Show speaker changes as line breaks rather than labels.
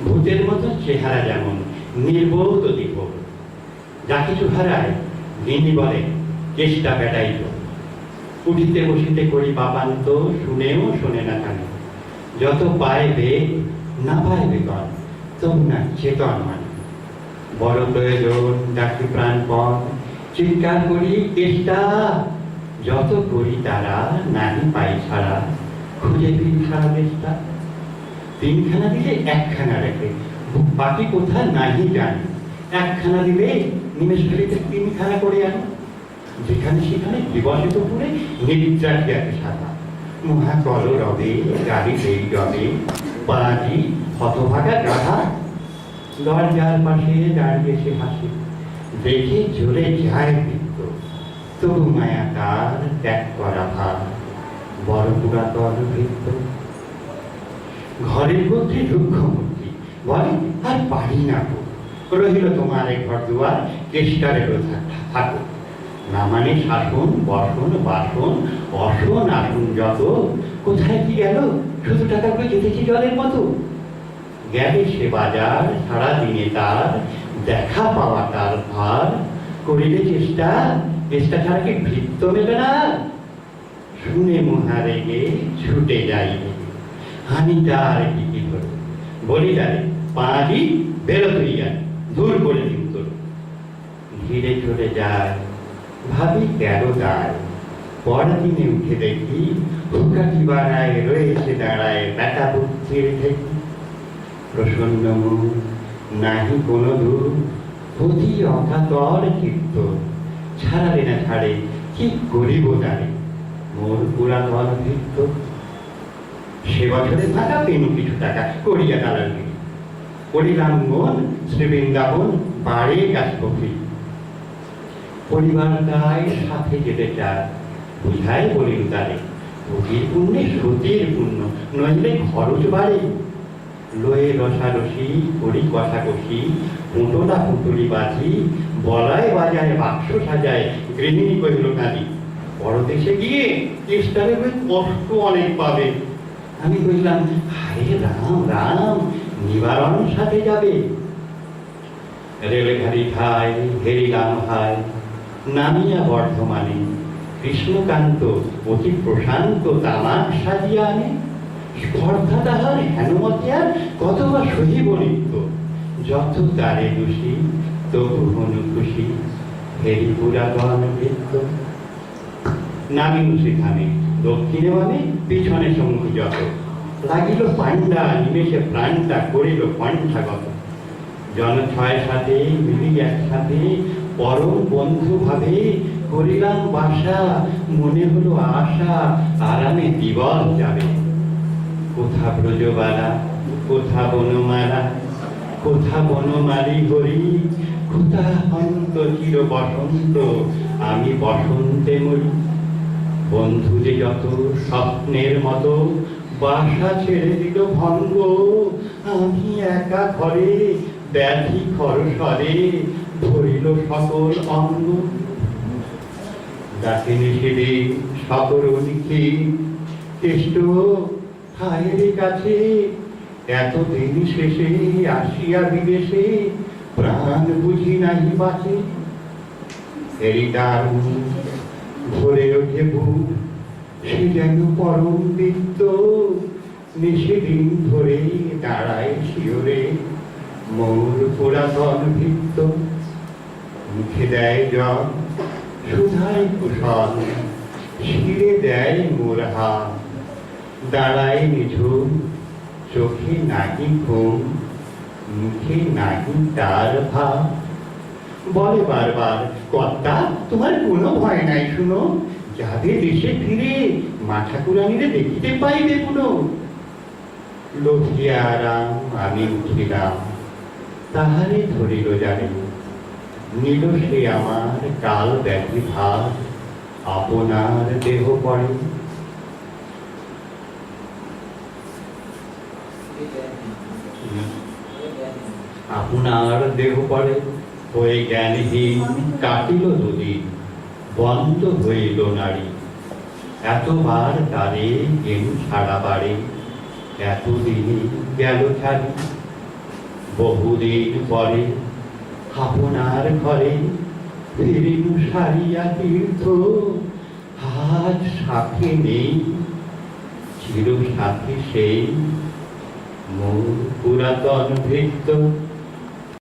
ভূতের মতো চেহারা যেমন, নির্বোধ দীপ। যা কিছু হারায় গিনি বলে চেষ্টা বেটাইল। উঠিতে বসিতে করি পাপান্ত, শুনেও শোনে না কেন। যত পায় বেগ না পায় বেতন, তবু না চেতন মানে। বড় প্রয়োজন ডাকি প্রাণপণ, চিৎকার করি চেষ্টা। যত করি তারা নাহি পাই ছাড়া, খুঁজে ফিরি সারা দেশটা। তিনখানা দিলে একখানা রেখে, বাকি কোথা নাহি জানি। একখানা দিলে নিমেষ ফেরিতে তিনখানা করে আনো। যেখানে সেখানে দিবসে দুপুরে নিদ্রা খেয়াকে সাদা। মহাকল রবে গাড়ি সেই রবে, পাঁচি হতভাগা গাধা। দরজার পাশে দাঁড়িয়ে সে হাসি, দেখে জ্বলে যায় বৃত্ত। তরু মায়া তার ত্যাগ করা ভার, বড় পুরাতন বৃত্ত। ঘরের মধ্যে রুক্ষ মূর্তি বলে আর পারি না গো। রহিল তোমার এই ঘর দুয়ার, কেষ্টারের থাকো। না মানে শাসন বসন বাসন অসন আসন যত। কোথায় কি গেল শুধু টাকা করে যেতেছি জলের মতো। গেলে সে বাজার সারাদিনে তার, দেখা পাওয়া তার ভার। করিলে চেষ্টা, চেষ্টা ছাড়া কি ভৃত্য মেলে না। শুনে মহা রেগে ছুটে যাইবে, হানি তার কি ধরে। বলি তারে পাঁচি বেরো তুই আর, দূর করে দিন তোর। ধীরে চলে যায়, ভাবি কেন দায়। পরদিনে উঠে দেখি হুকাটি বাড়ায় রয়েছে দাঁড়ায় বেটা বুদ্ধির থেকে। প্রসন্ন মুখ নাহি কোনো দূর, অতি অকাতর চিত্ত। ছাড়ালে না ছাড়ে কি করিব তারে, মোর পুরাতন ভৃত্য। সে বছরে থাকা পেনু কিছু টাকা করিয়া দালাল করিলাম মন শ্রীবৃন্দাবন বাড়ে গাছ কফি। পরিবারটাই সাথে যেতে চায়, বুঝাই বলিল তারে অতির পুণ্যে সতীর পুণ্য, নইলে খরচ বাড়ে। লয়ে রসারসি করি কষাকষি, পুঁটোটা পুতুলি বাজি। বলায় বাজায় বাক্স সাজায়, গৃহিণী কহিল কাঁদি। পরদেশে গিয়ে চেষ্টারে হয়ে কষ্ট অনেক পাবে। আমি কইলাম হায় রাম রাম, নিবারণ সাথে যাবে। রেলগাড়ি ঠায় হেরিলাম হায়, নামিয়া বর্ধমানে। কৃষ্ণকান্ত অতি প্রশান্ত তামাক সাজিয়া আনে। স্পর্ধা তাহার হেনমতে আর কত বা সহিব নিত্য। যত তারে দোষী তবু হনু খুশি, হেরি পুরাতন বৃত্ত। নামিনু সেখানে দক্ষিণে মানে পিছনে শঙ্কু যত। লাগিল পাণ্ডা নিমেষে প্রাণটা করিল কণ্ঠাগত। জন ছয় সাথে মিলি একসাথে পরম বন্ধু ভাবে করিলাম বাসা। মনে হলো আশা আরামে দিবস যাবে। কোথা ব্রজবালা কোথা বনমালা, কোথা বনমালী হরি। কোথা অন্ত চির বসন্ত, আমি বসন্তে মরি। বন্ধু যে যত স্বপ্নের মতো, বাসা ছেড়ে দিল ভঙ্গ। আমি একা ঘরে ব্যাধি খরস্বরে, ধরিল সকল অঙ্গ। ডাকিনি সেদিন সকল লিখি, কেষ্ট হায়ের কাছে। এতদিন শেষে আসিয়া বিদেশে, প্রাণ বুঝি নাহি বাঁচে। এরিতার ভরে ওঠে বুক, সে যেন পরম বৃত্ত। নিষেদিন ধরে দাঁড়ায় শিওরে, মোর পুরাতন ভৃত্য। মুখে দেয় জল সুধায় কুশল, শিরে দেয় মোর হাত। দাঁড়ায় নিঝুম, চোখে নাহি ঘুম, মুখে নাহি তার ভাব। বলে বারবার কর্তা তোমার কোনো ভয় নাই শুনো। যাবে দেশে ফিরে মা ঠাকুরানীরে দেখিতে পাইবে পুনো। লোভিয়া আরাম আমি উঠিলাম, তাহারে ধরিল জানে। নিল সে আমার কাল ব্যাধি ভার, আপনার দেহ পড়ে। আপনার দেহ পড়ে হয়ে জ্ঞানহীন কাটিল দুদিন, বন্ধ হইল নারী। এতবার তারে কেন ছাড়া বাড়ে, এতদিনই গেল ছাড়ি। বহুদিন পরে আপনার ঘরে ফিরিনু সারিয়া তীর্থ, আজ সাথে নেই চির সাথী সেই, মোর পুরাতন ভৃত্য